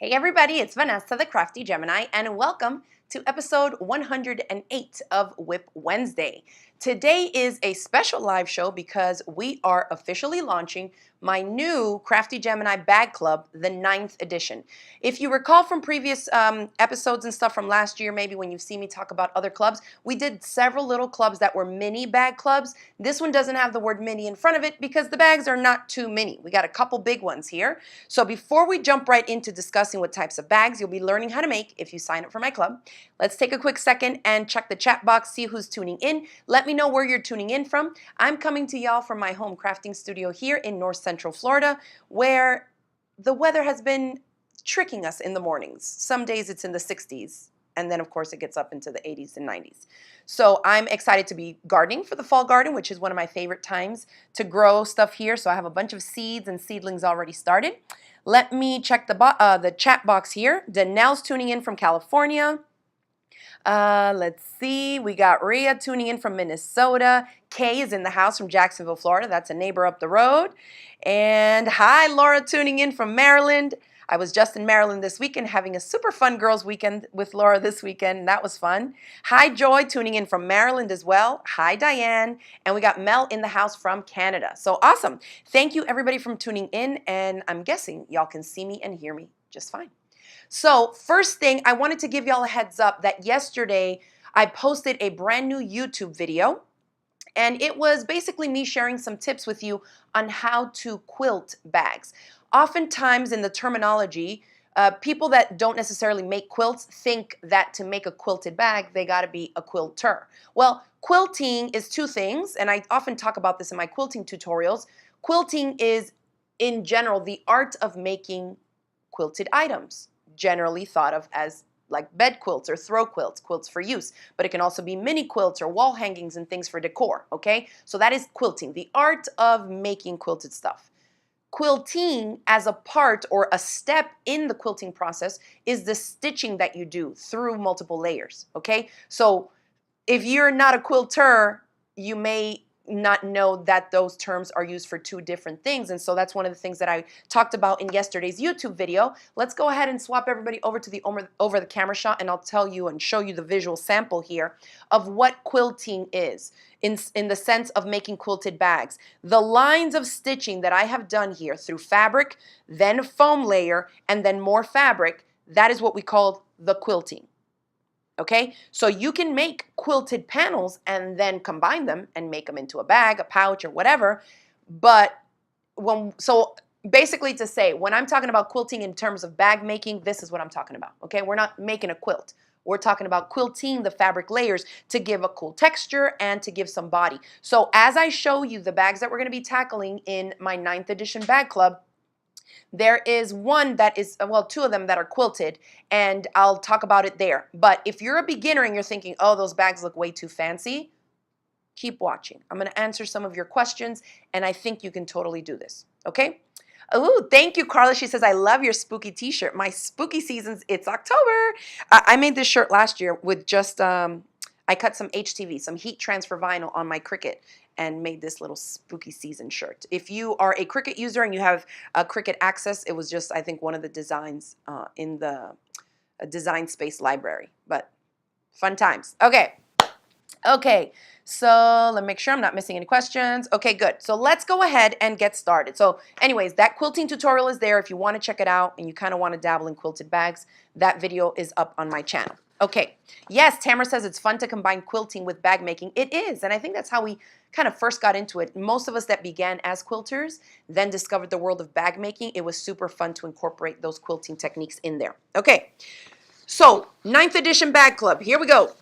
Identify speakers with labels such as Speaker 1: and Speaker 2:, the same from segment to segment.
Speaker 1: Hey everybody, it's Vanessa, the Crafty Gemini, and welcome to episode 108 of WIP Wednesday. Today is a special live show because we are officially launching my new Crafty Gemini Bag Club, the 9th edition. If you recall from previous episodes and stuff from last year, maybe when you've seen me talk about other clubs, we did several little clubs that were mini bag clubs. This one doesn't have the word mini in front of it because the bags are not too mini. We got a couple big ones here. So before we jump right into discussing what types of bags you'll be learning how to make if you sign up for my club, let's take a quick second and check the chat box, see who's tuning in. Let me know where you're tuning in from. I'm coming to y'all from my home crafting studio here in North Central Florida, where the weather has been tricking us in the mornings. Some days it's in the 60s, and then of course it gets up into the 80s and 90s. So I'm excited to be gardening for the fall garden, which is one of my favorite times to grow stuff here. So I have a bunch of seeds and seedlings already started. Let me check the chat box here. Danelle's tuning in from California. Let's see. We got Rhea tuning in from Minnesota. Kay is in the house from Jacksonville, Florida. That's a neighbor up the road. And hi, Laura tuning in from Maryland. I was just in Maryland this weekend having a super fun girls weekend with Laura this weekend. That was fun. Hi, Joy tuning in from Maryland as well. Hi, Diane. And we got Mel in the house from Canada. So awesome. Thank you everybody for tuning in. And I'm guessing y'all can see me and hear me just fine. So first thing, I wanted to give y'all a heads up that yesterday I posted a brand new YouTube video, and it was basically me sharing some tips with you on how to quilt bags. Oftentimes in the terminology, people that don't necessarily make quilts think that to make a quilted bag, they gotta be a quilter. Well, quilting is two things, and I often talk about this in my quilting tutorials. Quilting is, in general, the art of making quilted items, generally thought of as like bed quilts or throw quilts, quilts for use, but it can also be mini quilts or wall hangings and things for decor, okay? So that is quilting, the art of making quilted stuff. Quilting as a part or a step in the quilting process is the stitching that you do through multiple layers, okay? So if you're not a quilter, you may not know that those terms are used for two different things. And so that's one of the things that I talked about in yesterday's YouTube video. Let's go ahead and swap everybody over to the over the camera shot, and I'll tell you and show you the visual sample here of what quilting is in the sense of making quilted bags. The lines of stitching that I have done here through fabric, then foam layer, and then more fabric, that is what we call the quilting. Okay, so you can make quilted panels and then combine them and make them into a bag, a pouch, or whatever. But so basically to say, when I'm talking about quilting in terms of bag making, this is what I'm talking about. Okay, we're not making a quilt. We're talking about quilting the fabric layers to give a cool texture and to give some body. So as I show you the bags that we're going to be tackling in my 9th edition bag club, there is one that is, well, two of them that are quilted, and I'll talk about it there. But if you're a beginner and you're thinking, oh, those bags look way too fancy, keep watching. I'm going to answer some of your questions, and I think you can totally do this, okay? Oh, thank you, Carla. She says, I love your spooky t-shirt. My spooky seasons, it's October. I made this shirt last year with just, I cut some HTV, some heat transfer vinyl on my Cricut, and made this little spooky season shirt. If you are a Cricut user and you have a Cricut access, it was just, I think, one of the designs in the design space library. But fun times. Okay. Okay, so let me make sure I'm not missing any questions. Okay, good. So let's go ahead and get started. So anyways, that quilting tutorial is there. If you want to check it out and you kind of want to dabble in quilted bags, that video is up on my channel. Okay, yes, Tamara says it's fun to combine quilting with bag making. It is, and I think that's how we kind of first got into it. Most of us that began as quilters then discovered the world of bag making. It was super fun to incorporate those quilting techniques in there. Okay, so 9th edition bag club, here we go.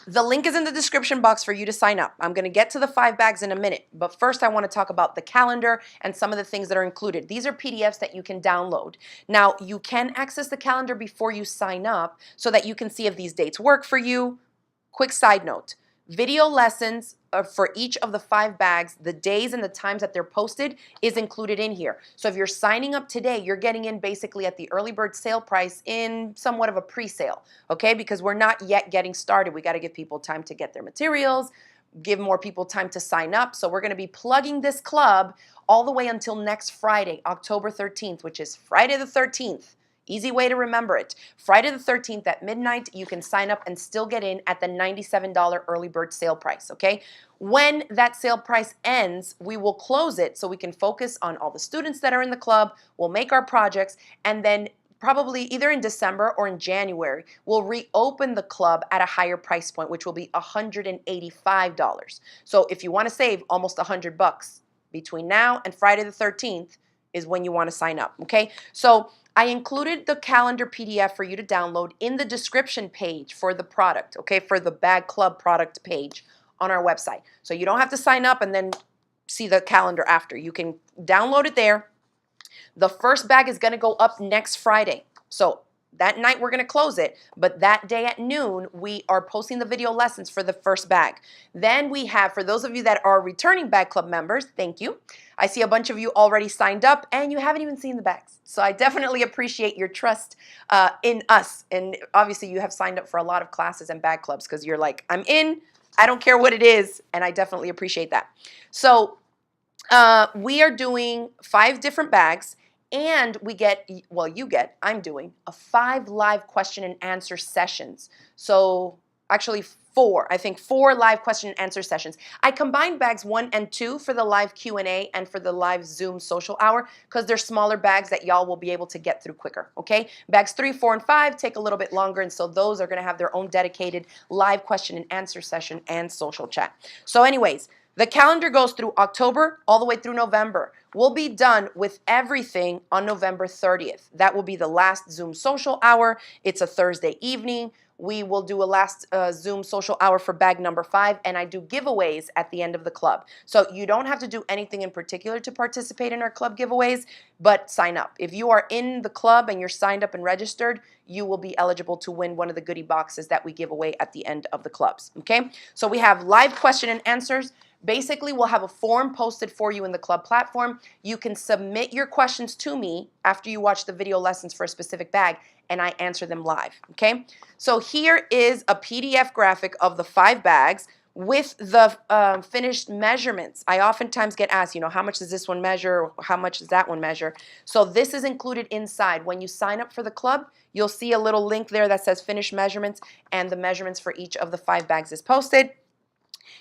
Speaker 1: The link is in the description box for you to sign up. I'm going to get to the 5 bags in a minute, but first I want to talk about the calendar and some of the things that are included. These are PDFs that you can download. Now, you can access the calendar before you sign up so that you can see if these dates work for you. Quick side note. Video lessons for each of the 5 bags, the days and the times that they're posted is included in here. So if you're signing up today, you're getting in basically at the early bird sale price in somewhat of a pre-sale, okay? Because we're not yet getting started. We got to give people time to get their materials, give more people time to sign up. So we're going to be plugging this club all the way until next Friday, October 13th, which is Friday the 13th. Easy way to remember it. Friday the 13th at midnight, you can sign up and still get in at the $97 early bird sale price, okay? When that sale price ends, we will close it so we can focus on all the students that are in the club, we'll make our projects, and then probably either in December or in January, we'll reopen the club at a higher price point, which will be $185. So if you want to save almost $100 between now and Friday the 13th is when you want to sign up, okay? So I included the calendar PDF for you to download in the description page for the product, okay, for the Bag Club product page on our website. So you don't have to sign up and then see the calendar after. You can download it there. The first bag is going to go up next Friday. So that night we're going to close it, but that day at noon we are posting the video lessons for the first bag. Then we have, for those of you that are returning Bag Club members, thank you. I see a bunch of you already signed up and you haven't even seen the bags. So I definitely appreciate your trust in us. And obviously you have signed up for a lot of classes and bag clubs because you're like, I'm in, I don't care what it is, and I definitely appreciate that. So we are doing 5 different bags. And we get, well, I'm doing 5 live question and answer sessions. So actually 4, I think 4 live question and answer sessions. I combined bags 1 and 2 for the live Q&A and for the live Zoom social hour because they're smaller bags that y'all will be able to get through quicker, okay? Bags 3, 4, and 5 take a little bit longer, and so those are going to have their own dedicated live question and answer session and social chat. So anyways, the calendar goes through October all the way through November. We'll be done with everything on November 30th. That will be the last Zoom social hour. It's a Thursday evening. We will do a last Zoom social hour for bag number 5, and I do giveaways at the end of the club. So you don't have to do anything in particular to participate in our club giveaways, but sign up. If you are in the club and you're signed up and registered, you will be eligible to win one of the goodie boxes that we give away at the end of the clubs, okay? So we have live question and answers. Basically, we'll have a form posted for you in the club platform. You can submit your questions to me after you watch the video lessons for a specific bag, and I answer them live, okay? So here is a PDF graphic of the 5 bags with the finished measurements. I oftentimes get asked, you know, how much does this one measure? How much does that one measure? So this is included inside. When you sign up for the club, you'll see a little link there that says finished measurements, and the measurements for each of the 5 bags is posted.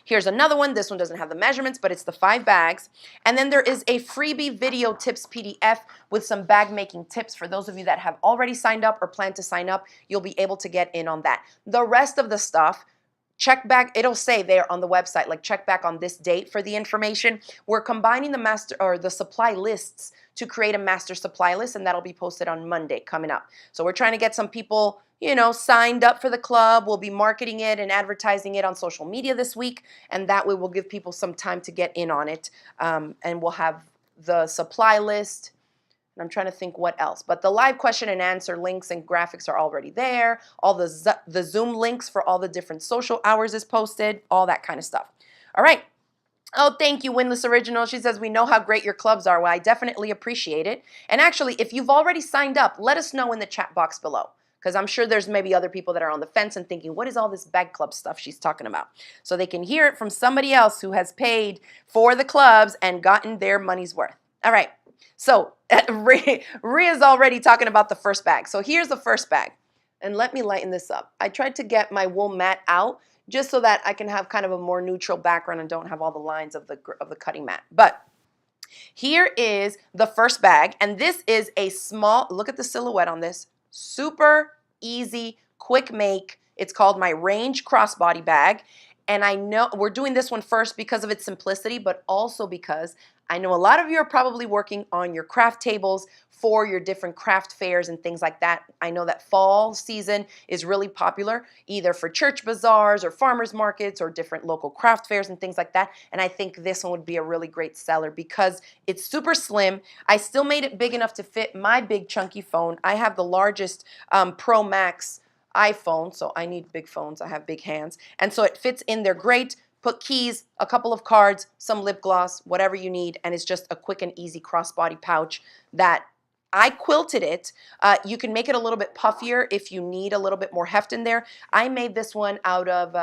Speaker 1: Here's another one. This one doesn't have the measurements, but it's the 5 bags. And then there is a freebie video tips PDF with some bag making tips. For those of you that have already signed up or plan to sign up, you'll be able to get in on that. The rest of the stuff, check back, it'll say there on the website, like check back on this date for the information. We're combining the master or the supply lists to create a master supply list, and that'll be posted on Monday coming up. So we're trying to get some people, you know, signed up for the club. We'll be marketing it and advertising it on social media this week, and that way we'll give people some time to get in on it. And we'll have the supply list, and I'm trying to think what else. But the live question and answer links and graphics are already there. All the Zoom links for all the different social hours is posted, all that kind of stuff. All right. Oh, thank you, Winless Original. She says, we know how great your clubs are. Well, I definitely appreciate it. And actually, if you've already signed up, let us know in the chat box below, because I'm sure there's maybe other people that are on the fence and thinking, what is all this bag club stuff she's talking about? So they can hear it from somebody else who has paid for the clubs and gotten their money's worth. All right. So Ria's already talking about the first bag. So here's the first bag. And let me lighten this up. I tried to get my wool mat out just so that I can have kind of a more neutral background and don't have all the lines of the cutting mat. But here is the first bag, and this is a small, look at the silhouette on this, super easy, quick make. It's called my Range Crossbody Bag, and I know we're doing this one first because of its simplicity, but also because I know a lot of you are probably working on your craft tables for your different craft fairs and things like that. I know that fall season is really popular, either for church bazaars or farmers markets or different local craft fairs and things like that. And I think this one would be a really great seller because it's super slim. I still made it big enough to fit my big chunky phone. I have the largest Pro Max iPhone, so I need big phones. I have big hands. And so it fits in there great. Put keys, a couple of cards, some lip gloss, whatever you need, and it's just a quick and easy crossbody pouch that I quilted it. You can make it a little bit puffier if you need a little bit more heft in there. I made this one out of,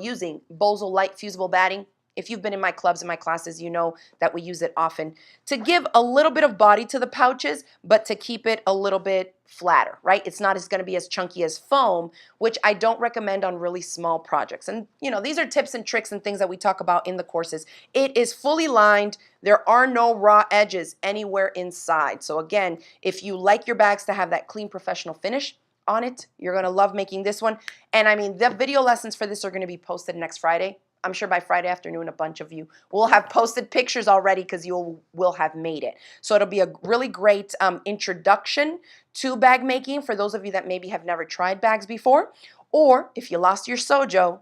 Speaker 1: using Bozal Light Fusible Batting. If you've been in my clubs and my classes, you know that we use it often to give a little bit of body to the pouches, but to keep it a little bit flatter, right? It's not going to be as chunky as foam, which I don't recommend on really small projects. And, you know, these are tips and tricks and things that we talk about in the courses. It is fully lined. There are no raw edges anywhere inside. So again, if you like your bags to have that clean professional finish on it, you're going to love making this one. And I mean, the video lessons for this are going to be posted next Friday. I'm sure by Friday afternoon, a bunch of you will have posted pictures already because you will have made it. So it'll be a really great introduction to bag making for those of you that maybe have never tried bags before. Or if you lost your sojo,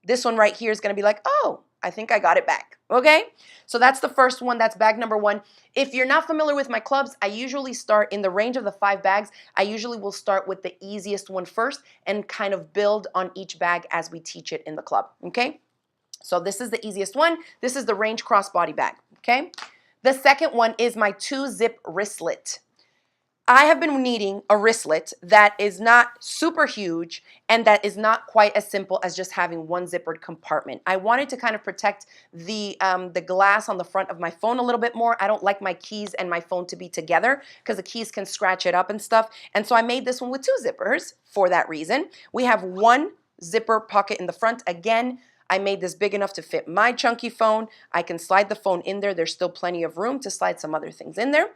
Speaker 1: this one right here is going to be like, oh, I think I got it back. Okay? So that's the first one. That's bag number one. If you're not familiar with my clubs, I usually start in the range of the 5 bags. I usually will start with the easiest one first and kind of build on each bag as we teach it in the club. Okay? So this is the easiest one. This is the range crossbody bag, okay? The second one is my 2-zip wristlet. I have been needing a wristlet that is not super huge and that is not quite as simple as just having one zippered compartment. I wanted to kind of protect the glass on the front of my phone a little bit more. I don't like my keys and my phone to be together because the keys can scratch it up and stuff. And so I made this one with 2 zippers for that reason. We have one zipper pocket in the front. Again, I made this big enough to fit my chunky phone. I can slide the phone in there. There's still plenty of room to slide some other things in there.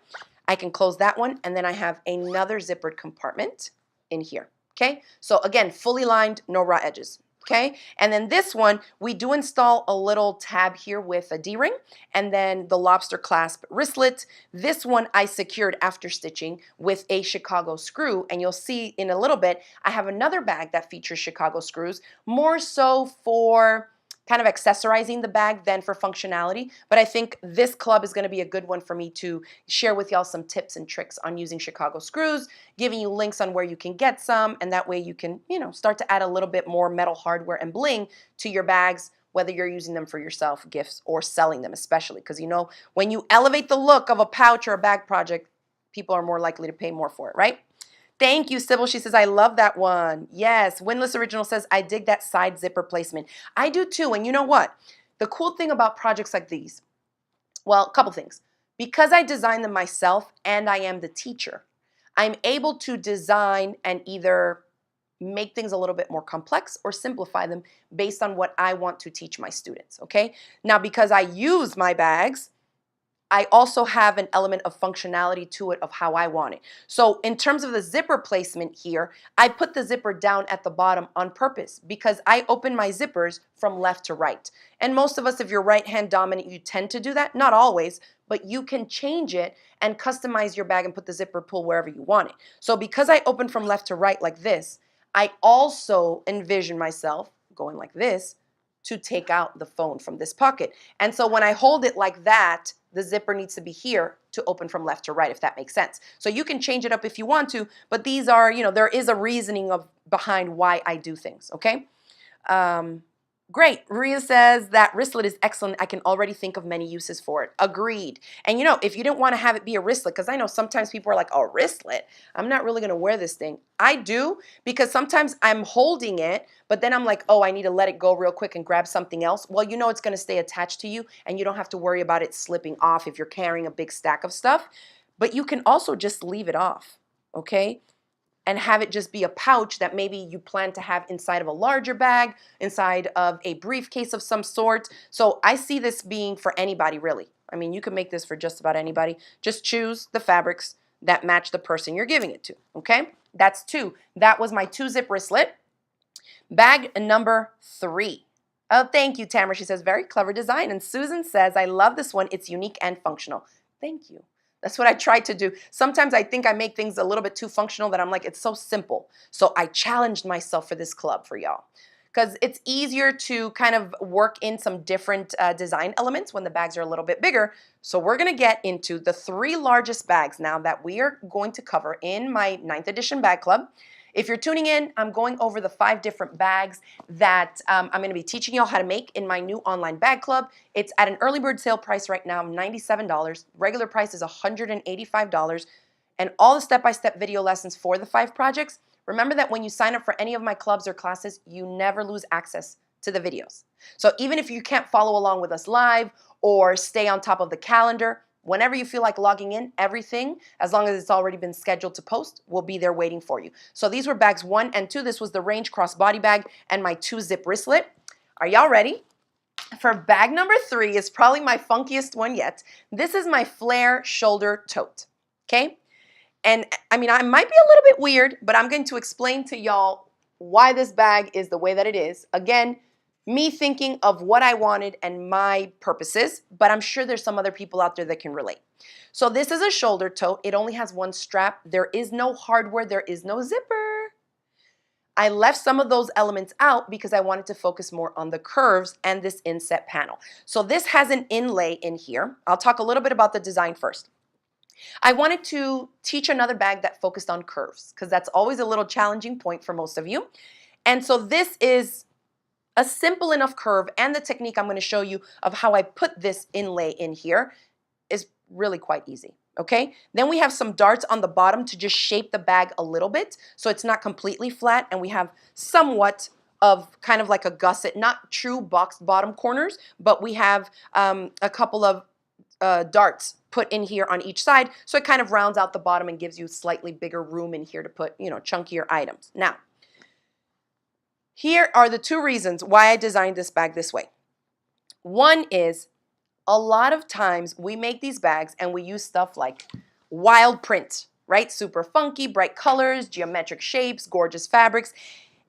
Speaker 1: I can close that one, and then I have another zippered compartment in here, okay? So again, fully lined, no raw edges, okay? And then this one, we do install a little tab here with a D-ring, and then the lobster clasp wristlet. This one I secured after stitching with a Chicago screw, and you'll see in a little bit, I have another bag that features Chicago screws, more so for kind of accessorizing the bag than for functionality. But I think this club is going to be a good one for me to share with y'all some tips and tricks on using Chicago screws, giving you links on where you can get some, and that way you can, you know, start to add a little bit more metal hardware and bling to your bags, whether you're using them for yourself, gifts, or selling them especially. Because, you know, when you elevate the look of a pouch or a bag project, people are more likely to pay more for it, right? Thank you, Sybil. She says, I love that one. Yes. Windless Original says, I dig that side zipper placement. I do too. And you know what? The cool thing about projects like these, well, a couple things. Because I design them myself and I am the teacher, I'm able to design and either make things a little bit more complex or simplify them based on what I want to teach my students, okay? Now, because I use my bags, I also have an element of functionality to it of how I want it. So in terms of the zipper placement here, I put the zipper down at the bottom on purpose because I open my zippers from left to right. And most of us, if you're right hand dominant, you tend to do that. Not always, but you can change it and customize your bag and put the zipper pull wherever you want it. So because I open from left to right like this, I also envision myself going like this to take out the phone from this pocket. And so when I hold it like that, the zipper needs to be here to open from left to right, if that makes sense. So you can change it up if you want to, but these are, you know, there is a reasoning behind why I do things, okay? Great. Ria says that wristlet is excellent. I can already think of many uses for it. Agreed. And you know, if you didn't want to have it be a wristlet, because I know sometimes people are like, oh, wristlet? I'm not really going to wear this thing. I do, because sometimes I'm holding it, but then I'm like, oh, I need to let it go real quick and grab something else. Well, you know it's going to stay attached to you, and you don't have to worry about it slipping off if you're carrying a big stack of stuff. But you can also just leave it off, okay? And have it just be a pouch that maybe you plan to have inside of a larger bag, inside of a briefcase of some sort. So I see this being for anybody, really. I mean, you can make this for just about anybody. Just choose the fabrics that match the person you're giving it to, okay? That's 2. That was my 2-zip wristlet. Bag number 3. Oh, thank you, Tamara. She says, very clever design. And Susan says, I love this one. It's unique and functional. Thank you. That's what I try to do. Sometimes I think I make things a little bit too functional that I'm like, it's so simple. So I challenged myself for this club for y'all. Because it's easier to kind of work in some different design elements when the bags are a little bit bigger. So we're going to get into the 3 largest bags now that we are going to cover in my 9th edition bag club. If you're tuning in, I'm going over the 5 different bags that I'm going to be teaching y'all how to make in my new online bag club. It's at an early bird sale price right now, $97. Regular price is $185. And all the step-by-step video lessons for the 5 projects. Remember that when you sign up for any of my clubs or classes, you never lose access to the videos. So even if you can't follow along with us live or stay on top of the calendar, whenever you feel like logging in, everything, as long as it's already been scheduled to post, will be there waiting for you. So these were bags 1 and 2. This was the Range Crossbody Bag and my 2 Zip Wristlet. Are y'all ready? For bag number 3 is probably my funkiest one yet. This is my Flair shoulder tote, okay? And I mean, I might be a little bit weird, but I'm going to explain to y'all why this bag is the way that it is. Again, me thinking of what I wanted and my purposes, but I'm sure there's some other people out there that can relate. So this is a shoulder tote. It only has one strap. There is no hardware. There is no zipper. I left some of those elements out because I wanted to focus more on the curves and this inset panel. So this has an inlay in here. I'll talk a little bit about the design first. I wanted to teach another bag that focused on curves because that's always a little challenging point for most of you. And so this is a simple enough curve, and the technique I'm going to show you of how I put this inlay in here is really quite easy. Okay, then we have some darts on the bottom to just shape the bag a little bit so it's not completely flat, and we have somewhat of kind of like a gusset, not true boxed bottom corners, but we have a couple of darts put in here on each side, so it kind of rounds out the bottom and gives you slightly bigger room in here to put, you know, chunkier items. Now, here are the 2 reasons why I designed this bag this way. One is, a lot of times we make these bags and we use stuff like wild print, right? Super funky, bright colors, geometric shapes, gorgeous fabrics.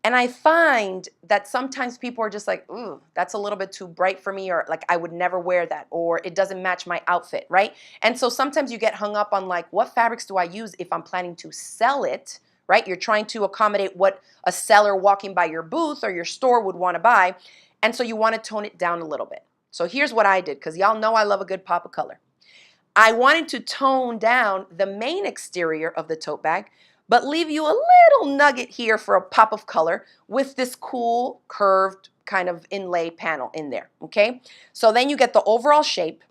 Speaker 1: And I find that sometimes people are just like, ooh, that's a little bit too bright for me, or like I would never wear that, or it doesn't match my outfit, right? And so sometimes you get hung up on like, what fabrics do I use if I'm planning to sell it, right? You're trying to accommodate what a seller walking by your booth or your store would want to buy. And so you want to tone it down a little bit. So here's what I did, because y'all know I love a good pop of color. I wanted to tone down the main exterior of the tote bag, but leave you a little nugget here for a pop of color with this cool curved kind of inlay panel in there, okay? So then you get the overall shape.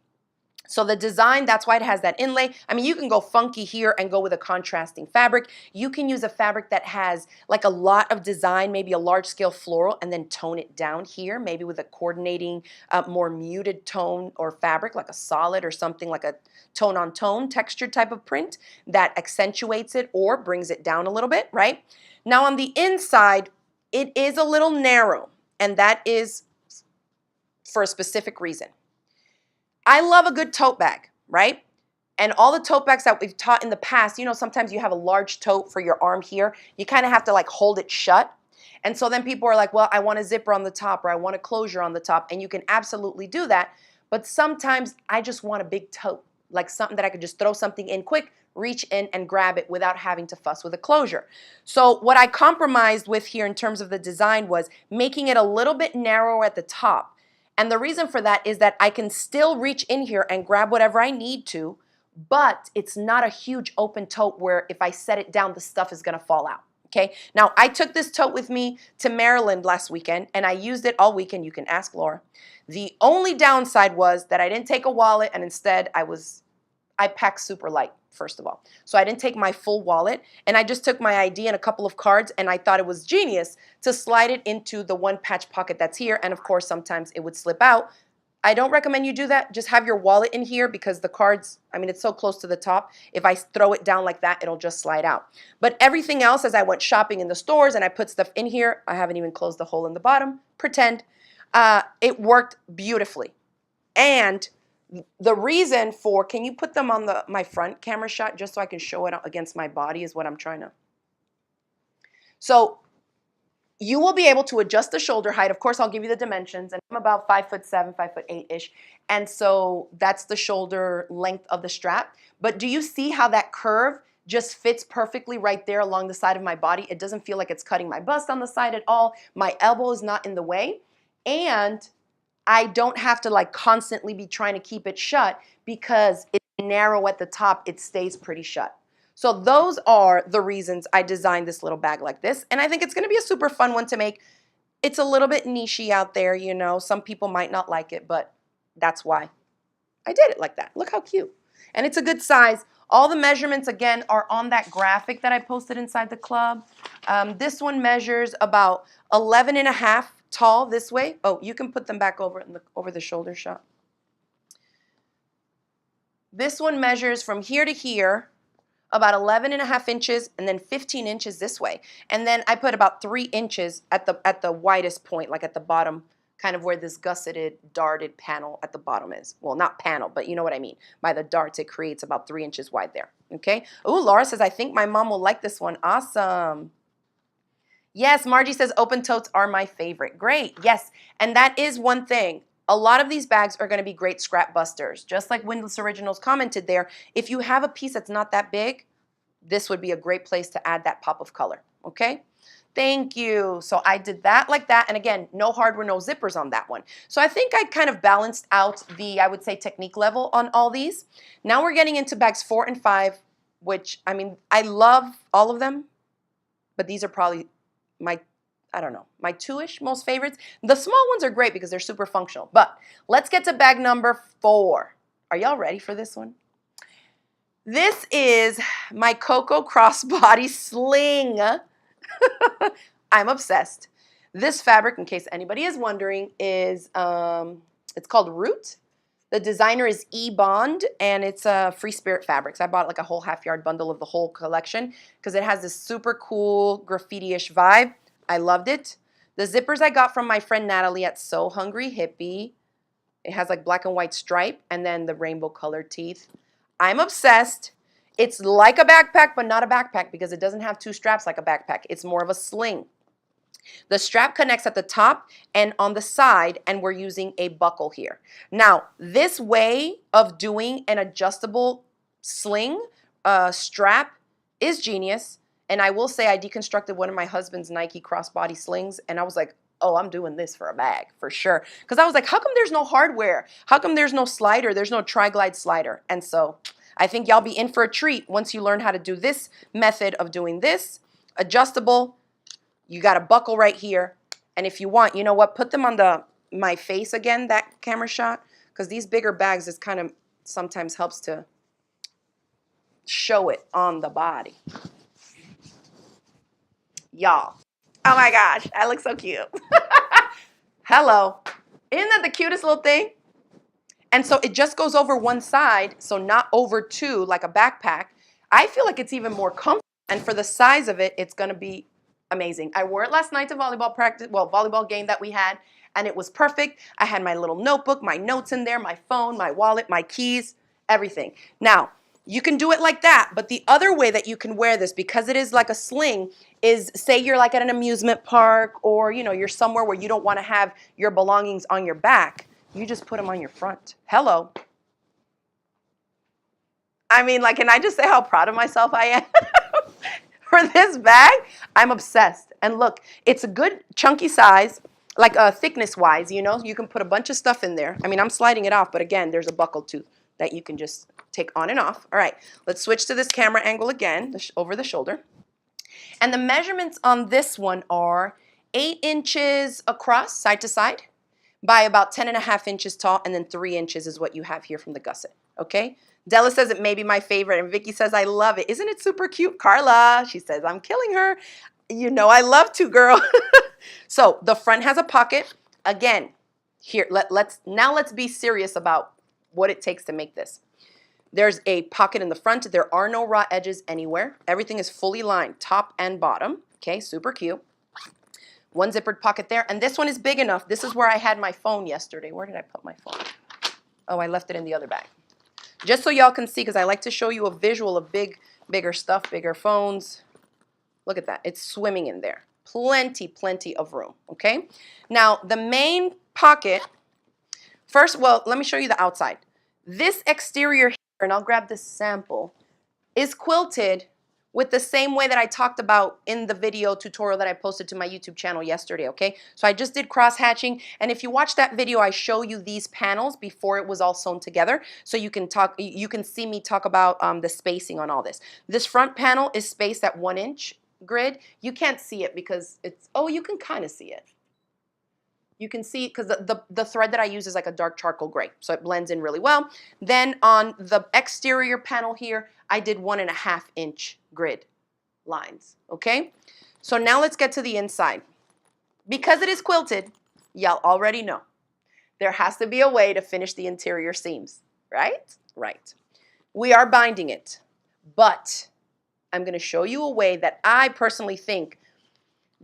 Speaker 1: So the design, that's why it has that inlay. I mean, you can go funky here and go with a contrasting fabric. You can use a fabric that has like a lot of design, maybe a large scale floral, and then tone it down here, maybe with a coordinating more muted tone or fabric, like a solid or something like a tone on tone textured type of print that accentuates it or brings it down a little bit, right? Now on the inside, it is a little narrow, and that is for a specific reason. I love a good tote bag, right? And all the tote bags that we've taught in the past, you know, sometimes you have a large tote for your arm here. You kind of have to like hold it shut. And so then people are like, well, I want a zipper on the top, or I want a closure on the top. And you can absolutely do that. But sometimes I just want a big tote, like something that I could just throw something in quick, reach in and grab it without having to fuss with a closure. So what I compromised with here in terms of the design was making it a little bit narrower at the top. And the reason for that is that I can still reach in here and grab whatever I need to, but it's not a huge open tote where if I set it down, the stuff is going to fall out. Okay. Now, I took this tote with me to Maryland last weekend, and I used it all weekend. You can ask Laura. The only downside was that I didn't take a wallet, and instead I packed super light, first of all. So I didn't take my full wallet, and I just took my ID and a couple of cards, and I thought it was genius to slide it into the one patch pocket that's here, and of course sometimes it would slip out. I don't recommend you do that. Just have your wallet in here because the cards, I mean, it's so close to the top. If I throw it down like that, it'll just slide out. But everything else, as I went shopping in the stores and I put stuff in here, I haven't even closed the hole in the bottom, pretend, it worked beautifully. And the reason for, can you put them on my front camera shot just so I can show it against my body is what I'm trying to. So you will be able to adjust the shoulder height. Of course, I'll give you the dimensions, and I'm about 5'7", 5'8"-ish. And so that's the shoulder length of the strap. But do you see how that curve just fits perfectly right there along the side of my body? It doesn't feel like it's cutting my bust on the side at all. My elbow is not in the way. And I don't have to like constantly be trying to keep it shut because it's narrow at the top. It stays pretty shut. So those are the reasons I designed this little bag like this. And I think it's going to be a super fun one to make. It's a little bit niche-y out there, you know. Some people might not like it, but that's why I did it like that. Look how cute. And it's a good size. All the measurements, again, are on that graphic that I posted inside the club. This one measures about 11 and a half tall this way. Oh, you can put them back over the shoulder shot. This one measures from here to here about 11 and a half inches and then 15 inches this way. And then I put about 3 inches at the widest point, like at the bottom, kind of where this gusseted, darted panel at the bottom is. Well, not panel, but you know what I mean. By the darts, it creates about 3 inches wide there, okay? Oh, Laura says, I think my mom will like this one. Awesome. Yes, Margie says open totes are my favorite. Great, yes, and that is one thing. A lot of these bags are going to be great scrap busters. Just like Windless Originals commented there, if you have a piece that's not that big, this would be a great place to add that pop of color, okay? Thank you. So I did that like that, and again, no hardware, no zippers on that one. So I think I kind of balanced out the, I would say, technique level on all these. Now we're getting into bags 4 and 5, which, I mean, I love all of them, but these are probably my, I don't know, my 2-ish most favorites. The small ones are great because they're super functional. But let's get to bag number 4. Are y'all ready for this one? This is my Coco Crossbody Sling. I'm obsessed. This fabric, in case anybody is wondering, is it's called Root. The designer is E-Bond, and it's Free Spirit Fabrics. I bought like a whole half-yard bundle of the whole collection because it has this super cool graffiti-ish vibe. I loved it. The zippers I got from my friend Natalie at So Hungry Hippie. It has like black and white stripe and then the rainbow colored teeth. I'm obsessed. It's like a backpack, but not a backpack because it doesn't have 2 straps like a backpack. It's more of a sling. The strap connects at the top and on the side, and we're using a buckle here. Now, this way of doing an adjustable sling strap is genius. And I will say I deconstructed one of my husband's Nike crossbody slings, and I was like, oh, I'm doing this for a bag, for sure. Because I was like, how come there's no hardware? How come there's no slider? There's no tri-glide slider. And so I think y'all be in for a treat once you learn how to do this method of doing this. Adjustable. You got a buckle right here. And if you want, you know what, put them on my face again, that camera shot, because these bigger bags, this kind of sometimes helps to show it on the body. Y'all. Oh my gosh, I look so cute. Hello. Isn't that the cutest little thing? And so it just goes over one side, so not over 2 like a backpack. I feel like it's even more comfortable. And for the size of it, it's going to be amazing. I wore it last night to volleyball practice, well, volleyball game that we had, and it was perfect. I had my little notebook, my notes in there, my phone, my wallet, my keys, everything. Now, you can do it like that, but the other way that you can wear this, because it is like a sling, is say you're like at an amusement park or, you know, you're somewhere where you don't want to have your belongings on your back. You just put them on your front. Hello. I mean, like, can I just say how proud of myself I am? For this bag, I'm obsessed. And look, it's a good chunky size, like thickness-wise, you know. You can put a bunch of stuff in there. I mean, I'm sliding it off, but again, there's a buckle too that you can just take on and off. All right, let's switch to this camera angle again, over the shoulder. And the measurements on this one are 8 inches across, side to side, by about 10.5 inches tall, and then 3 inches is what you have here from the gusset, okay? Della says it may be my favorite, and Vicky says I love it. Isn't it super cute? Carla, she says I'm killing her. You know I love to, girl. So the front has a pocket. Again, here, let's be serious about what it takes to make this. There's a pocket in the front. There are no raw edges anywhere. Everything is fully lined, top and bottom. Okay, super cute. One zippered pocket there, and this one is big enough. This is where I had my phone yesterday. Where did I put my phone? Oh, I left it in the other bag. Just so y'all can see, because I like to show you a visual of bigger stuff, bigger phones. Look at that. It's swimming in there. Plenty of room, okay? Now, the main pocket, first, well, let me show you the outside. This exterior here, and I'll grab this sample, is quilted with the same way that I talked about in the video tutorial that I posted to my YouTube channel yesterday, okay? So I just did cross hatching, and if you watch that video, I show you these panels before it was all sewn together, so you can see me talk about the spacing on all this. This front panel is spaced at 1 inch grid. You can't see it because it's, oh, you can kind of see it. You can see, because the thread that I use is like a dark charcoal gray, so it blends in really well. Then on the exterior panel here, I did 1.5-inch grid lines, okay? So now let's get to the inside. Because it is quilted, y'all already know, there has to be a way to finish the interior seams, right? Right. We are binding it, but I'm going to show you a way that I personally think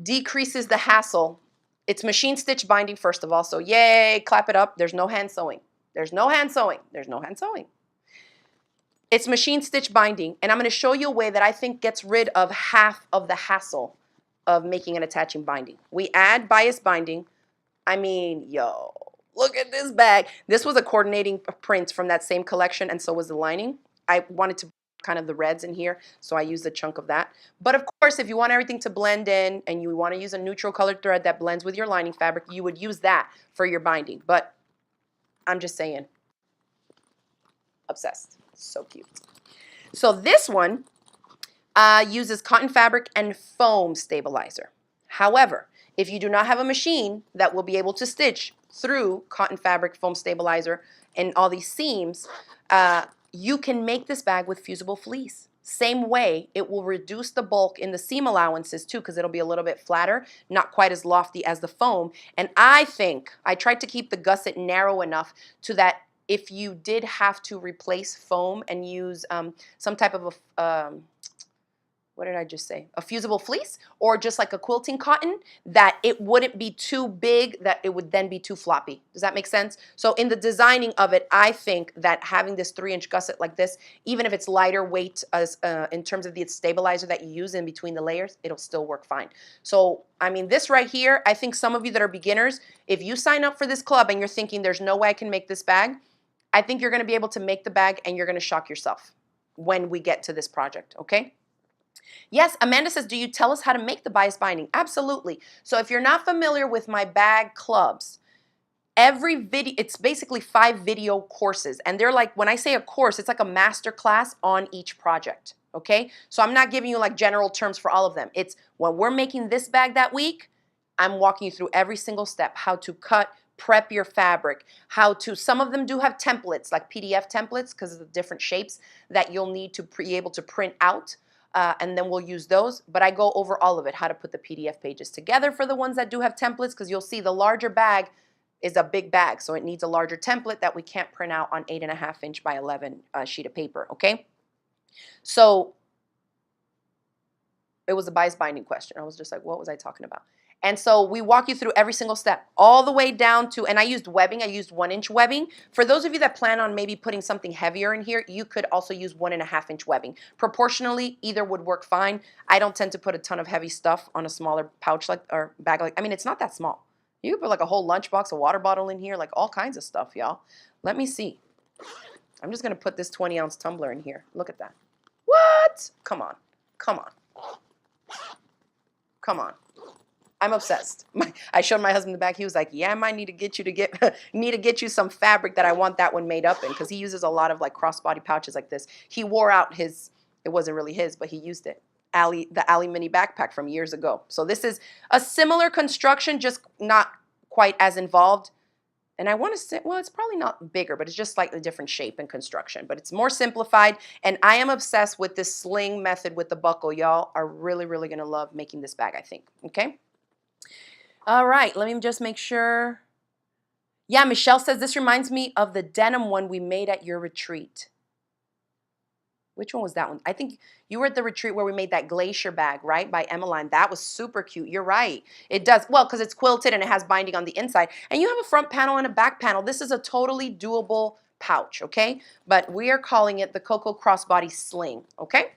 Speaker 1: decreases the hassle. It's machine stitch binding, first of all, so yay, clap it up. There's no hand sewing. There's no hand sewing. There's no hand sewing. It's machine stitch binding, and I'm going to show you a way that I think gets rid of half of the hassle of making and attaching binding. We add bias binding. I mean, yo, look at this bag. This was a coordinating print from that same collection, and so was the lining. I wanted to kind of the reds in here, so I used a chunk of that. But of course, if you want everything to blend in and you want to use a neutral colored thread that blends with your lining fabric, you would use that for your binding. But I'm just saying, obsessed. So cute. So this one uses cotton fabric and foam stabilizer. However, if you do not have a machine that will be able to stitch through cotton fabric, foam stabilizer, and all these seams, you can make this bag with fusible fleece. Same way, it will reduce the bulk in the seam allowances too, because it'll be a little bit flatter, not quite as lofty as the foam. And I think I tried to keep the gusset narrow enough to that if you did have to replace foam and use some type of a what did I just say? A fusible fleece, or just like a quilting cotton, that it wouldn't be too big, that it would then be too floppy. Does that make sense? So in the designing of it, I think that having this 3-inch gusset like this, even if it's lighter weight as in terms of the stabilizer that you use in between the layers, it'll still work fine. So, I mean, this right here, I think some of you that are beginners, if you sign up for this club and you're thinking there's no way I can make this bag, I think you're going to be able to make the bag and you're going to shock yourself when we get to this project, okay? Yes, Amanda says, do you tell us how to make the bias binding? Absolutely. So if you're not familiar with my bag clubs, every video, it's basically 5 video courses. And they're like, when I say a course, it's like a master class on each project, okay? So I'm not giving you like general terms for all of them. It's when we're making this bag that week, I'm walking you through every single step, how to cut, prep your fabric, how to, some of them do have templates, like PDF templates, because of the different shapes that you'll need to be able to print out. And then we'll use those, but I go over all of it, how to put the PDF pages together for the ones that do have templates, because you'll see the larger bag is a big bag, so it needs a larger template that we can't print out on 8.5-inch by 11 sheet of paper, okay? So it was a bias binding question. I was just like, what was I talking about? And so we walk you through every single step, all the way down to, and I used webbing, I used 1-inch webbing. For those of you that plan on maybe putting something heavier in here, you could also use 1.5-inch webbing. Proportionally, either would work fine. I don't tend to put a ton of heavy stuff on a smaller pouch like, or bag like, I mean, it's not that small. You could put like a whole lunchbox, a water bottle in here, like all kinds of stuff, y'all. Let me see. I'm just gonna put this 20-ounce tumbler in here. Look at that. What? Come on, come on, come on. I'm obsessed. I showed my husband the bag. He was like, yeah, I might need to get you some fabric that I want that one made up in, because he uses a lot of like crossbody pouches like this. He wore out his, it wasn't really his, but he used it. The Allie mini backpack from years ago. So this is a similar construction, just not quite as involved. And I want to say, well, it's probably not bigger, but it's just slightly different shape and construction, but it's more simplified. And I am obsessed with this sling method with the buckle. Y'all are really, really going to love making this bag, I think. Okay. All right, let me just make sure. Yeah, Michelle says, this reminds me of the denim one we made at your retreat. Which one was that one? I think you were at the retreat where we made that glacier bag, right? By Emmeline. That was super cute. You're right. It does. Well, because it's quilted and it has binding on the inside. And you have a front panel and a back panel. This is a totally doable pouch, okay? But we are calling it the Coco Crossbody Sling, okay?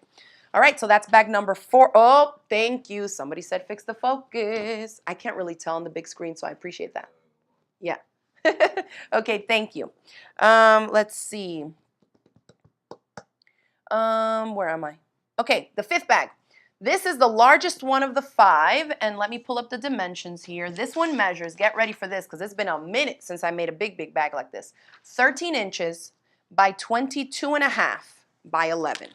Speaker 1: All right, so that's bag number 4. Oh, thank you. Somebody said fix the focus. I can't really tell on the big screen, so I appreciate that. Yeah. Okay, thank you. Let's see. Where am I? Okay, the 5th bag. This is the largest one of the 5, and let me pull up the dimensions here. This one measures, get ready for this, because it's been a minute since I made a big bag like this. 13 inches by 22.5 by 11.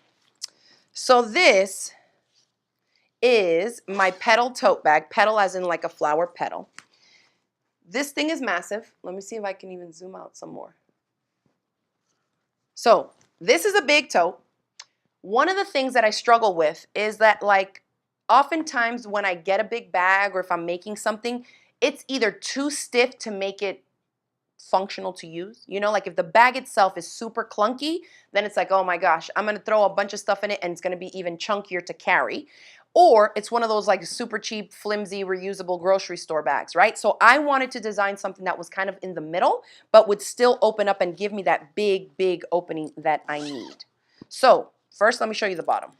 Speaker 1: So this is my petal tote bag, petal as in like a flower petal. This thing is massive. Let me see if I can even zoom out some more. So this is a big tote. One of the things that I struggle with is that, like, oftentimes when I get a big bag or if I'm making something, it's either too stiff to make it functional to use. You know, like if the bag itself is super clunky, then it's like, oh my gosh, I'm gonna throw a bunch of stuff in it and it's gonna be even chunkier to carry. Or it's one of those like super cheap, flimsy, reusable grocery store bags, right? So I wanted to design something that was kind of in the middle, but would still open up and give me that big, big opening that I need. So first, let me show you the bottom.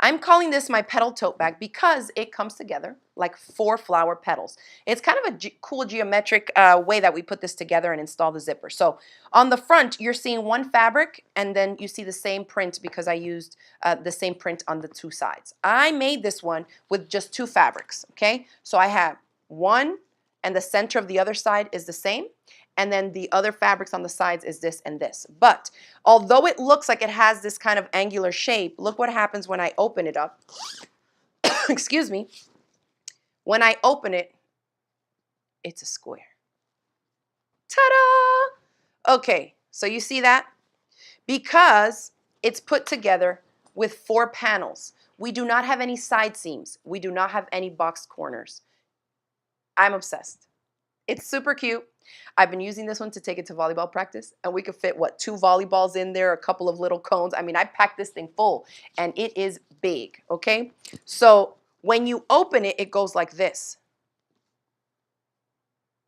Speaker 1: I'm calling this my petal tote bag because it comes together like 4 flower petals. It's kind of a cool geometric way that we put this together and install the zipper. So on the front, you're seeing one fabric, and then you see the same print because I used the same print on the 2 sides. I made this one with just 2 fabrics, okay? So I have one, and the center of the other side is the same. And then the other fabrics on the sides is this and this. But although it looks like it has this kind of angular shape, look what happens when I open it up. Excuse me. When I open it, it's a square. Ta-da! Okay, so you see that? Because it's put together with 4 panels. We do not have any side seams. We do not have any boxed corners. I'm obsessed. It's super cute. I've been using this one to take it to volleyball practice, and we could fit, what, 2 volleyballs in there, a couple of little cones. I mean, I packed this thing full, and it is big, okay? So when you open it, it goes like this.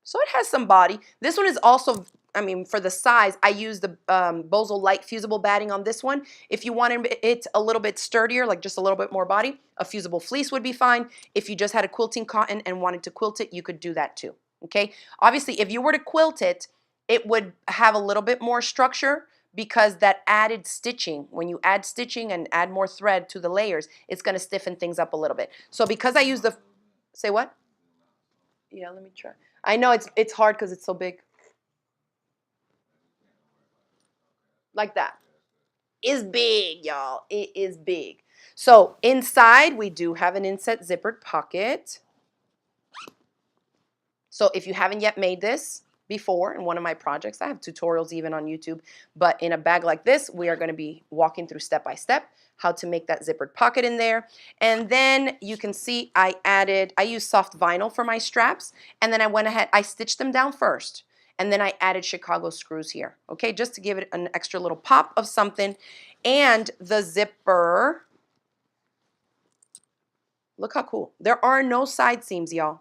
Speaker 1: So it has some body. This one is also, I mean, for the size, I use the Bozo Light fusible batting on this one. If you wanted it a little bit sturdier, like just a little bit more body, a fusible fleece would be fine. If you just had a quilting cotton and wanted to quilt it, you could do that too. Okay, obviously if you were to quilt it, it would have a little bit more structure because that added stitching, when you add stitching and add more thread to the layers, it's going to stiffen things up a little bit. So because I use the, say what? Yeah, let me try. I know it's hard because it's so big. Like that. It's big, y'all. It is big. So inside we do have an inset zippered pocket. So if you haven't yet made this before in one of my projects, I have tutorials even on YouTube, but in a bag like this, we are going to be walking through step by step how to make that zippered pocket in there. And then you can see I used soft vinyl for my straps, and then I went ahead, I stitched them down first, and then I added Chicago screws here, okay, just to give it an extra little pop of something. And the zipper, look how cool. There are no side seams, y'all.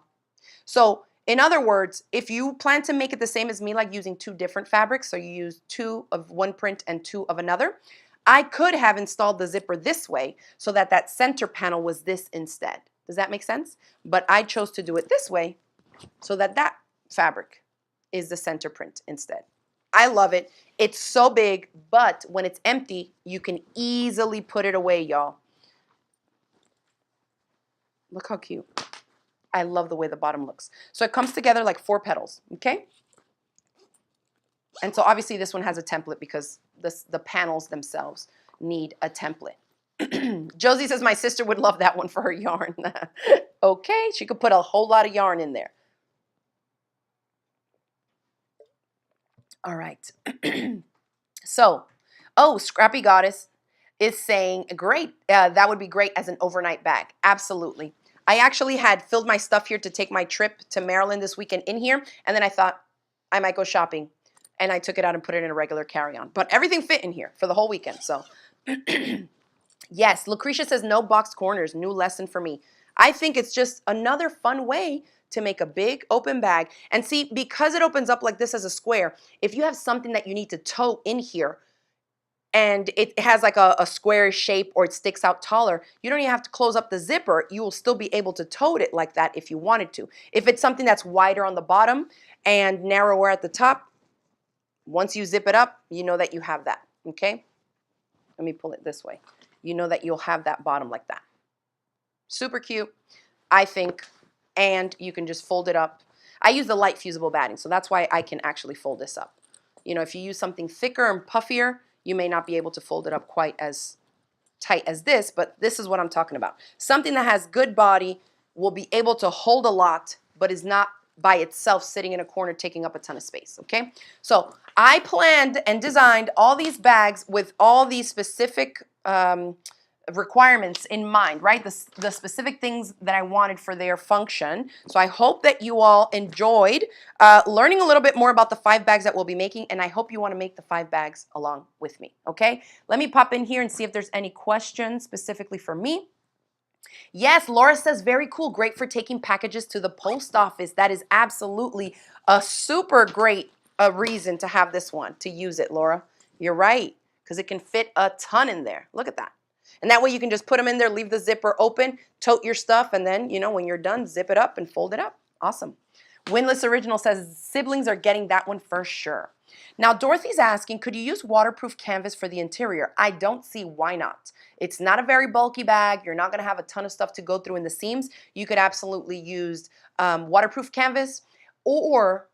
Speaker 1: So in other words, if you plan to make it the same as me, like using 2 different fabrics, so you use 2 of one print and 2 of another, I could have installed the zipper this way so that that center panel was this instead. Does that make sense? But I chose to do it this way so that that fabric is the center print instead. I love it. It's so big, but when it's empty, you can easily put it away, y'all. Look how cute. I love the way the bottom looks. So it comes together like 4 petals, okay? And so obviously this one has a template because the panels themselves need a template. Josie says my sister would love that one for her yarn. Okay, she could put a whole lot of yarn in there. All right. So, oh, Scrappy Goddess is saying, great, that would be great as an overnight bag. Absolutely. I actually had filled my stuff here to take my trip to Maryland this weekend in here, and then I thought I might go shopping, and I took it out and put it in a regular carry-on. But everything fit in here for the whole weekend, so. Yes, Lucretia says no boxed corners, new lesson for me. I think it's just another fun way to make a big open bag. And see, because it opens up like this as a square, if you have something that you need to tote in here, and it has like a squarish shape or it sticks out taller, you don't even have to close up the zipper. You will still be able to tote it like that if you wanted to. If it's something that's wider on the bottom and narrower at the top, once you zip it up, you know that you have that, okay? Let me pull it this way. You know that you'll have that bottom like that. Super cute, I think, and you can just fold it up. I use the light fusible batting, so that's why I can actually fold this up. You know, if you use something thicker and puffier, you may not be able to fold it up quite as tight as this, but this is what I'm talking about. Something that has good body, will be able to hold a lot, but is not by itself sitting in a corner taking up a ton of space, okay? So I planned and designed all these bags with all these specific requirements in mind, right? The specific things that I wanted for their function. So I hope that you all enjoyed learning a little bit more about the 5 bags that we'll be making, and I hope you want to make the 5 bags along with me, okay? Let me pop in here and see if there's any questions specifically for me. Yes, Laura says, very cool. Great for taking packages to the post office. That is absolutely a super great reason to have this one, to use it, Laura. You're right, because it can fit a ton in there. Look at that. And that way you can just put them in there, leave the zipper open, tote your stuff, and then, you know, when you're done, zip it up and fold it up. Awesome. Winless Original says, siblings are getting that one for sure. Now, Dorothy's asking, could you use waterproof canvas for the interior? I don't see why not. It's not a very bulky bag. You're not going to have a ton of stuff to go through in the seams. You could absolutely use waterproof canvas, or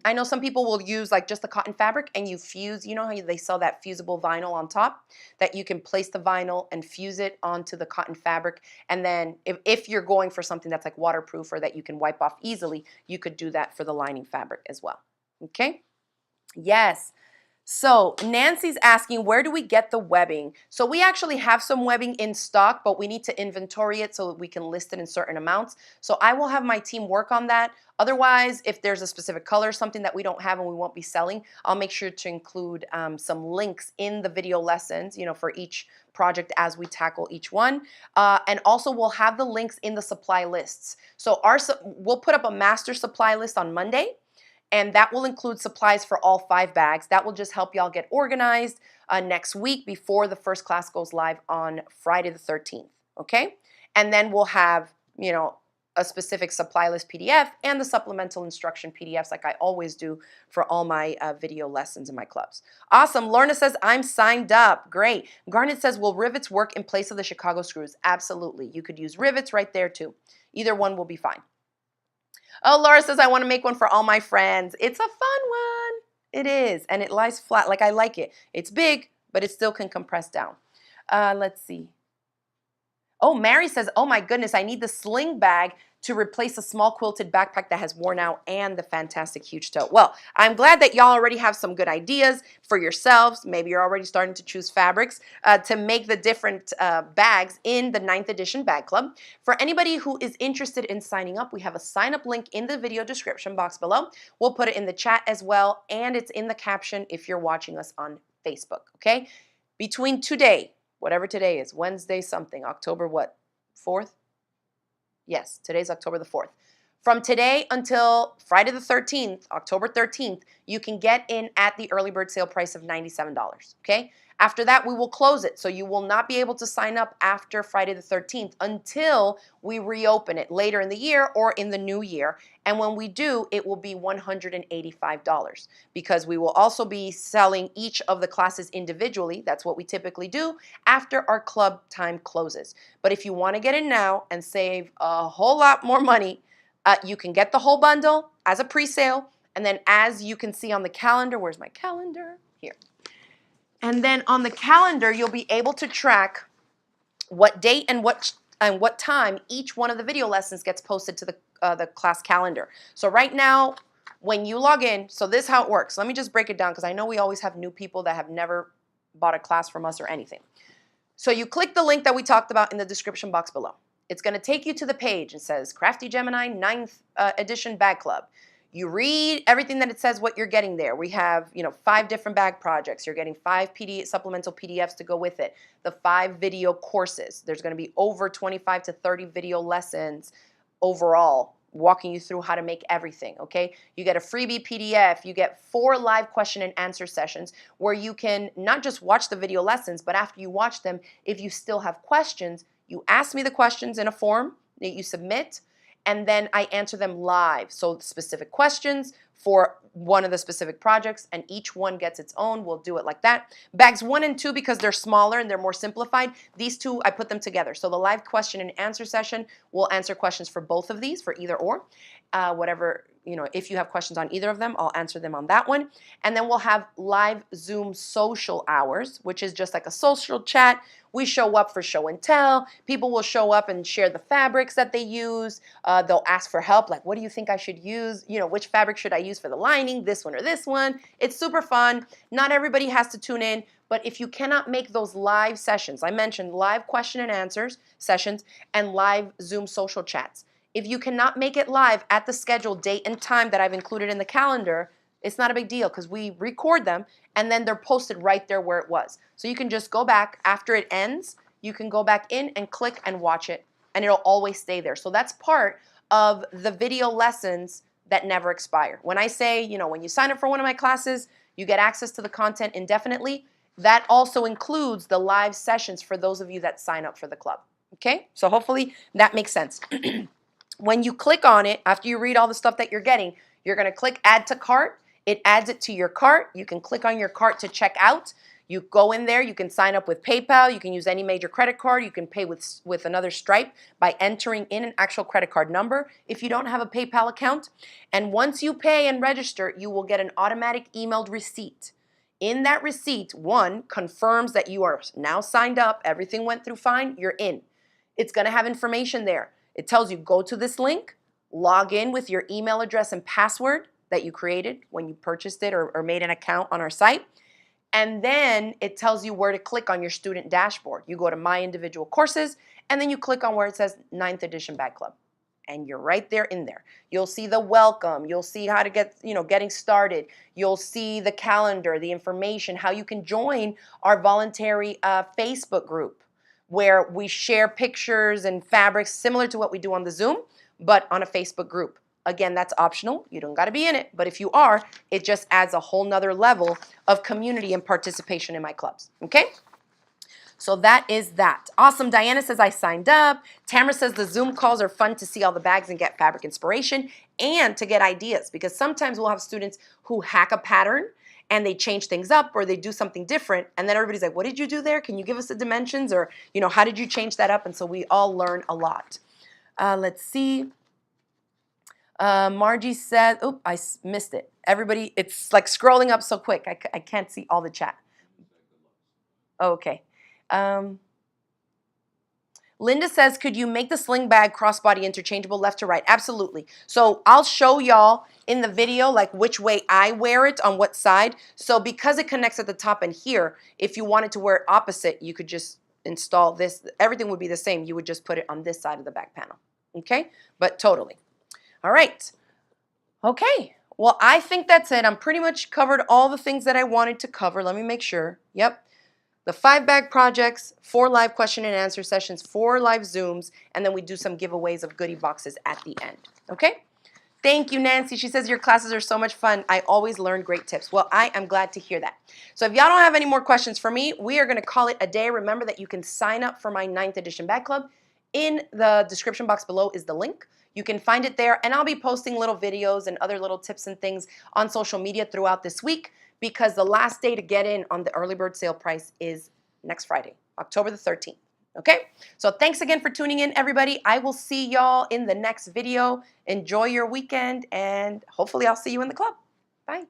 Speaker 1: I know some people will use like just the cotton fabric and you fuse, you know how they sell that fusible vinyl on top, that you can place the vinyl and fuse it onto the cotton fabric. And then if you're going for something that's like waterproof or that you can wipe off easily, you could do that for the lining fabric as well. Okay? Yes. So Nancy's asking, where do we get the webbing? So we actually have some webbing in stock, but we need to inventory it so that we can list it in certain amounts. So I will have my team work on that. Otherwise, if there's a specific color, something that we don't have and we won't be selling, I'll make sure to include some links in the video lessons, you know, for each project as we tackle each one. And also we'll have the links in the supply lists. So we'll put up a master supply list on Monday, and that will include supplies for all 5 bags. That will just help y'all get organized next week before the first class goes live on Friday the 13th, okay? And then we'll have, you know, a specific supply list PDF and the supplemental instruction PDFs like I always do for all my video lessons in my clubs. Awesome. Lorna says, I'm signed up. Great. Garnet says, will rivets work in place of the Chicago screws? Absolutely. You could use rivets right there too. Either one will be fine. Oh, Laura says, I want to make one for all my friends. It's a fun one. It is. And it lies flat. Like, I like it. It's big, but it still can compress down. Let's see. Oh, Mary says, oh my goodness, I need the sling bag to replace a small quilted backpack that has worn out and the fantastic huge tote. Well, I'm glad that y'all already have some good ideas for yourselves. Maybe you're already starting to choose fabrics to make the different bags in the 9th edition bag club. For anybody who is interested in signing up, we have a sign up link in the video description box below. We'll put it in the chat as well, and it's in the caption if you're watching us on Facebook, okay? Between today, whatever today is, Wednesday something, October what, 4th? Yes, today's October the 4th. From today until Friday the 13th, October 13th, you can get in at the early bird sale price of $97, okay? After that, we will close it, so you will not be able to sign up after Friday the 13th until we reopen it later in the year or in the new year. And when we do, it will be $185 because we will also be selling each of the classes individually. That's what we typically do after our club time closes. But if you want to get in now and save a whole lot more money, you can get the whole bundle as a pre-sale. And then as you can see on the calendar, where's my calendar? Here. And then on the calendar, you'll be able to track what date and what time each one of the video lessons gets posted to the class calendar. So right now, when you log in, so this is how it works. Let me just break it down because I know we always have new people that have never bought a class from us or anything. So you click the link that we talked about in the description box below. It's going to take you to the page. It says Crafty Gemini 9th edition bag club. You read everything that it says what you're getting there. We have, you know, 5 different bag projects. You're getting 5 supplemental PDFs to go with it. The 5 video courses. There's going to be over 25 to 30 video lessons overall, walking you through how to make everything, okay? You get a freebie PDF. You get 4 live question and answer sessions where you can not just watch the video lessons, but after you watch them, if you still have questions, you ask me the questions in a form that you submit, and then I answer them live. So specific questions for one of the specific projects, and each one gets its own. We'll do it like that. Bags 1 and 2, because they're smaller and they're more simplified, these two, I put them together. So the live question and answer session, we'll answer questions for both of these, for either or. Whatever, you know, if you have questions on either of them, I'll answer them on that one. And then we'll have live Zoom social hours, which is just like a social chat. We show up for show and tell. People will show up and share the fabrics that they use. They'll ask for help, like, what do you think I should use? You know, which fabric should I use for the lining, this one or this one? It's super fun. Not everybody has to tune in, but if you cannot make those live sessions, I mentioned live question and answers sessions and live Zoom social chats. If you cannot make it live at the scheduled date and time that I've included in the calendar, it's not a big deal because we record them and then they're posted right there where it was. So you can just go back after it ends, you can go back in and click and watch it, and it'll always stay there. So that's part of the video lessons that never expire. When I say, you know, when you sign up for one of my classes, you get access to the content indefinitely. That also includes the live sessions for those of you that sign up for the club. Okay? So hopefully that makes sense. When you click on it, after you read all the stuff that you're getting, you're going to click Add to Cart. It adds it to your cart. You can click on your cart to check out. You go in there. You can sign up with PayPal. You can use any major credit card. You can pay with another Stripe by entering in an actual credit card number if you don't have a PayPal account. And once you pay and register, you will get an automatic emailed receipt. In that receipt, one confirms that you are now signed up. Everything went through fine. You're in. It's going to have information there. It tells you go to this link, log in with your email address and password that you created when you purchased it or made an account on our site. And then it tells you where to click on your student dashboard. You go to My Individual Courses, and then you click on where it says 9th Edition Bag Club. And you're right there in there. You'll see the welcome. You'll see how to get, getting started. You'll see the calendar, the information, how you can join our voluntary Facebook group, where we share pictures and fabrics similar to what we do on the Zoom, but on a Facebook group. Again, that's optional. You don't got to be in it, but if you are, it just adds a whole nother level of community and participation in my clubs, okay? So that is that. Awesome. Diana says, I signed up. Tamara says the Zoom calls are fun to see all the bags and get fabric inspiration and to get ideas, because sometimes we'll have students who hack a pattern and they change things up or they do something different, and then everybody's like, what did you do there? Can you give us the dimensions? Or, how did you change that up? And so we all learn a lot. Let's see. Margie said, oh, I missed it. Everybody, it's like scrolling up so quick. I can't see all the chat. Okay. Linda says, could you make the sling bag crossbody interchangeable left to right? Absolutely. So I'll show y'all in the video like which way I wear it on what side. So because it connects at the top and here, if you wanted to wear it opposite, you could just install this. Everything would be the same. You would just put it on this side of the back panel. Okay? But totally. All right. Okay. Well, I think that's it. I'm pretty much covered all the things that I wanted to cover. Let me make sure. Yep. The 5 bag projects, 4 live question and answer sessions, 4 live Zooms, and then we do some giveaways of goodie boxes at the end. Okay? Thank you, Nancy. She says your classes are so much fun. I always learn great tips. Well, I am glad to hear that. So if y'all don't have any more questions for me, we are going to call it a day. Remember that you can sign up for my 9th edition bag club. In the description box below is the link. You can find it there, and I'll be posting little videos and other little tips and things on social media throughout this week, because the last day to get in on the early bird sale price is next Friday, October the 13th. Okay? So thanks again for tuning in, everybody. I will see y'all in the next video. Enjoy your weekend, and hopefully I'll see you in the club. Bye.